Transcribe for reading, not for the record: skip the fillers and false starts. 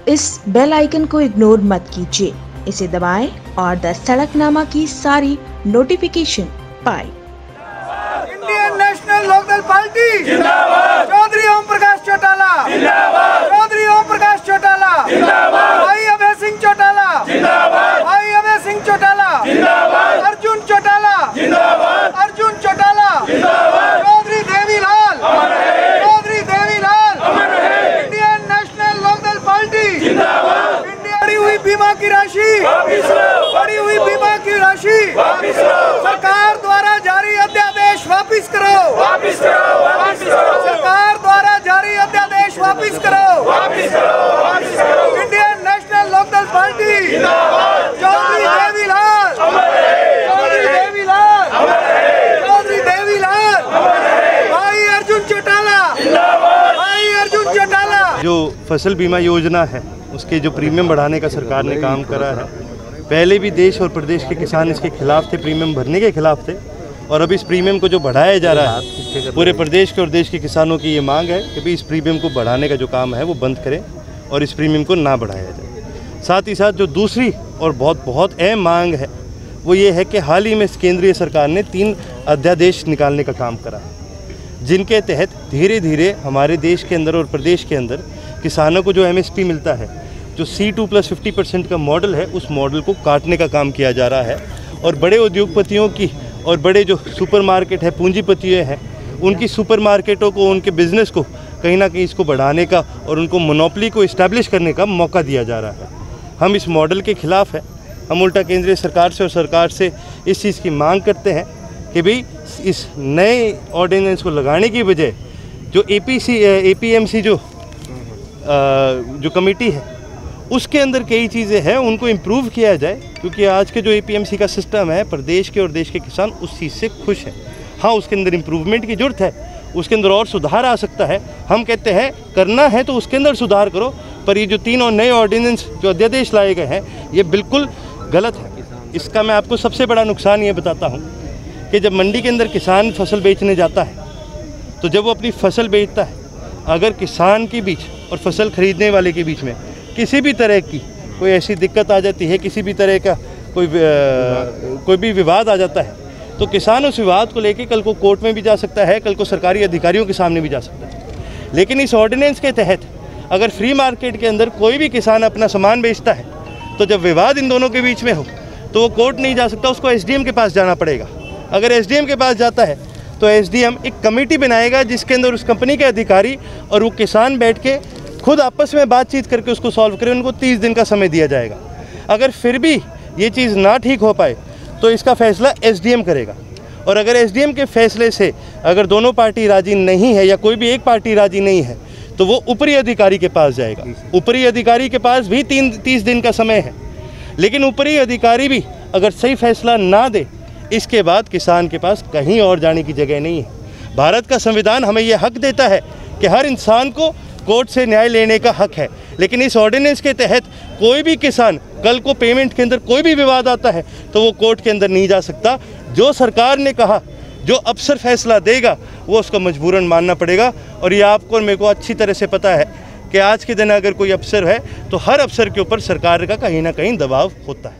इस bell icon को ignore मत कीजिए, इसे दबाएं और द सड़कनामा की सारी नोटिफिकेशन पाएं। इंडियन नेशनल लोकदल पार्टी जिंदाबाद। चौधरी ओम प्रकाश चौटाला जिंदाबाद। चौधरी ओम प्रकाश चौटाला जिंदाबाद। भाई अभय सिंह चौटाला जिंदाबाद। भाई अभय सिंह चौटाला जिंदाबाद। अर्जुन चौटाला जिंदाबाद। अर्जुन चौटाला जिंदाबाद। चौधरी देवीलाल अमर रहे। चौधरी देवीलाल अमर रहे। इंडियन नेशनल लोकदल पार्टी जिंदाबाद। इंडिया बढ़ी हुई बीमा की राशि वापस लो। बढ़ी हुई बीमा की राशि वापस लो। सरकार द्वारा जारी अध्यादेश वापस करो। वापस करो। वापस करो। सरकार द्वारा जारी अध्यादेश वापस करो। वापस करो। वापस करो। इंडियन नेशनल लोकदल पार्टी जिंदाबाद। चौधरी देवीलाल अमर रहे। चौधरी देवीलाल अमर रहे। चौधरी देवीलाल अमर रहे। भाई अर्जुन चौटाला जिंदाबाद। भाई अर्जुन चौटाला। जो फसल बीमा योजना है उसके जो प्रीमियम बढ़ाने का सरकार ने काम करा है, पहले भी देश और प्रदेश के किसान इसके खिलाफ थे, प्रीमियम भरने के खिलाफ थे, और अब इस प्रीमियम को जो बढ़ाया जा रहा है, पूरे प्रदेश के और देश के किसानों की ये मांग है कि भाई इस प्रीमियम को बढ़ाने का जो काम है वो बंद करें और इस प्रीमियम को ना बढ़ाया जाए। साथ ही साथ जो दूसरी और बहुत अहम मांग है वो ये है कि हाल ही में केंद्रीय सरकार ने 3 अध्यादेश निकालने का काम करा है, जिनके तहत धीरे धीरे हमारे देश के अंदर और प्रदेश के अंदर किसानों को जो MSP मिलता है, जो C2 + 50% का मॉडल है, उस मॉडल को काटने का काम किया जा रहा है, और बड़े उद्योगपतियों की और बड़े जो सुपरमार्केट है, पूंजीपति हैं, उनकी सुपरमार्केटों को, उनके बिज़नेस को कहीं ना कहीं इसको बढ़ाने का और उनको मोनोपोली को इस्टेब्लिश करने का मौका दिया जा रहा है। हम इस मॉडल के खिलाफ़ है। हम उल्टा केंद्रीय सरकार से और सरकार से इस चीज़ की मांग करते हैं कि भाई इस नए ऑर्डिनेंस को लगाने की बजाय जो APMC जो कमेटी है उसके अंदर कई चीज़ें हैं उनको इम्प्रूव किया जाए, क्योंकि आज के जो APMC का सिस्टम है, प्रदेश के और देश के किसान उस चीज़ से खुश हैं। हाँ, उसके अंदर इम्प्रूवमेंट की ज़रूरत है, उसके अंदर और सुधार आ सकता है। हम कहते हैं करना है तो उसके अंदर सुधार करो, पर ये जो 3 और नए ऑर्डिनेंस जो अध्यादेश लाए गए हैं ये बिल्कुल गलत है। इसका मैं आपको सबसे बड़ा नुकसान ये बताता हूँ कि जब मंडी के अंदर किसान फसल बेचने जाता है, तो जब वो अपनी फसल बेचता है, अगर किसान के बीच और फसल खरीदने वाले के बीच में किसी भी तरह की कोई ऐसी दिक्कत आ जाती है, किसी भी तरह का कोई भी विवाद आ जाता है, तो किसान उस विवाद को लेके कल को कोर्ट में भी जा सकता है, कल को सरकारी अधिकारियों के सामने भी जा सकता है। लेकिन इस ऑर्डिनेंस के तहत अगर फ्री मार्केट के अंदर कोई भी किसान अपना सामान बेचता है, तो जब विवाद इन दोनों के बीच में हो तो वो कोर्ट नहीं जा सकता, उसको SDM के पास जाना पड़ेगा। अगर SDM के पास जाता है तो SDM एक कमेटी बनाएगा जिसके अंदर उस कंपनी के अधिकारी और वो किसान बैठ के खुद आपस में बातचीत करके उसको सॉल्व करें। उनको 30 दिन का समय दिया जाएगा। अगर फिर भी ये चीज़ ना ठीक हो पाए तो इसका फैसला SDM करेगा, और अगर SDM के फैसले से अगर दोनों पार्टी राजी नहीं है या कोई भी एक पार्टी राजी नहीं है तो वो ऊपरी अधिकारी के पास जाएगा। ऊपरी अधिकारी के पास भी 30 दिन का समय है, लेकिन ऊपरी अधिकारी भी अगर सही फैसला ना दे, इसके बाद किसान के पास कहीं और जाने की जगह नहीं है। भारत का संविधान हमें यह हक देता है कि हर इंसान को कोर्ट से न्याय लेने का हक है, लेकिन इस ऑर्डिनेंस के तहत कोई भी किसान कल को पेमेंट के अंदर कोई भी विवाद आता है तो वो कोर्ट के अंदर नहीं जा सकता। जो सरकार ने कहा, जो अफसर फैसला देगा वो उसको मजबूरन मानना पड़ेगा। और ये आपको और मेरे को अच्छी तरह से पता है कि आज के दिन अगर कोई अफसर है तो हर अफसर के ऊपर सरकार का कहीं ना कहीं दबाव होता है।